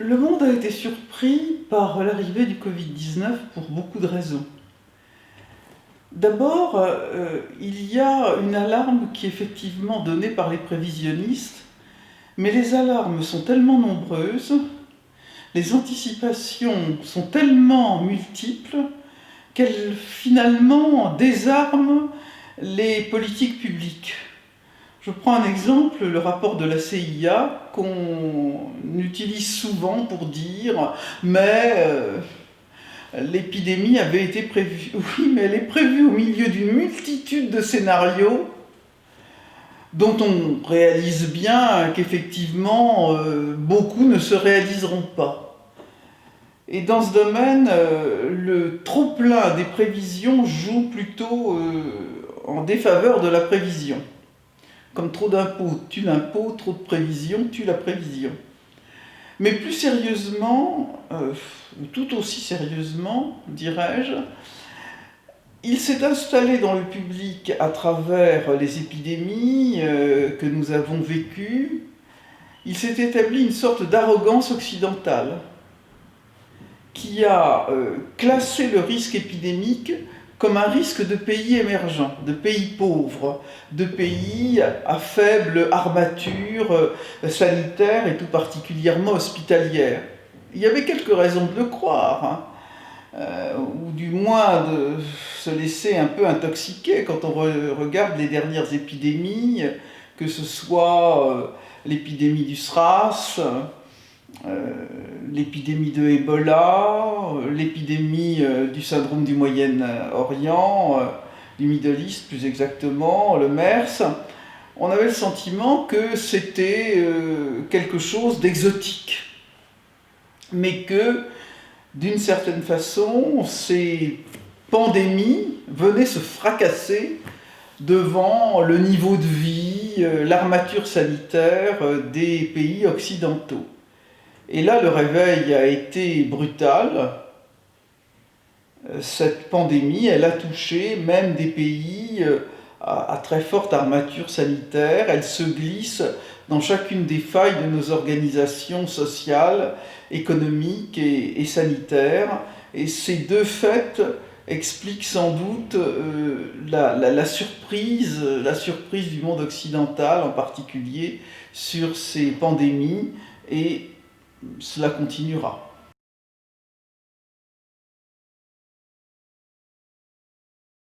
Le monde a été surpris par l'arrivée du Covid-19 pour beaucoup de raisons. D'abord, il y a une alarme qui est effectivement donnée par les prévisionnistes, mais les alarmes sont tellement nombreuses, les anticipations sont tellement multiples qu'elles finalement désarment les politiques publiques. Je prends un exemple, le rapport de la CIA qu'on utilise souvent pour dire mais l'épidémie avait été prévue. Oui, mais elle est prévue au milieu d'une multitude de scénarios dont on réalise bien qu'effectivement beaucoup ne se réaliseront pas. Et dans ce domaine, le trop-plein des prévisions joue plutôt en défaveur de la prévision. Comme trop d'impôts tue l'impôt, trop de prévisions tue la prévision. Mais plus sérieusement, tout aussi sérieusement, dirais-je, il s'est installé dans le public à travers les épidémies que nous avons vécues. Il s'est établi une sorte d'arrogance occidentale qui a classé le risque épidémique comme un risque de pays émergents, de pays pauvres, de pays à faible armature sanitaire et tout particulièrement hospitalière. Il y avait quelques raisons de le croire, ou du moins de se laisser un peu intoxiquer quand on regarde les dernières épidémies, que ce soit l'épidémie du SRAS, l'épidémie de Ebola, l'épidémie du syndrome du Moyen-Orient, du Middle East plus exactement, le MERS. On avait le sentiment que c'était quelque chose d'exotique, mais que d'une certaine façon, ces pandémies venaient se fracasser devant le niveau de vie, l'armature sanitaire des pays occidentaux. Et là, le réveil a été brutal. Cette pandémie, elle a touché même des pays à très forte armature sanitaire. Elle se glisse dans chacune des failles de nos organisations sociales, économiques et sanitaires. Et ces deux faits expliquent sans doute la surprise du monde occidental en particulier sur ces pandémies, et cela continuera.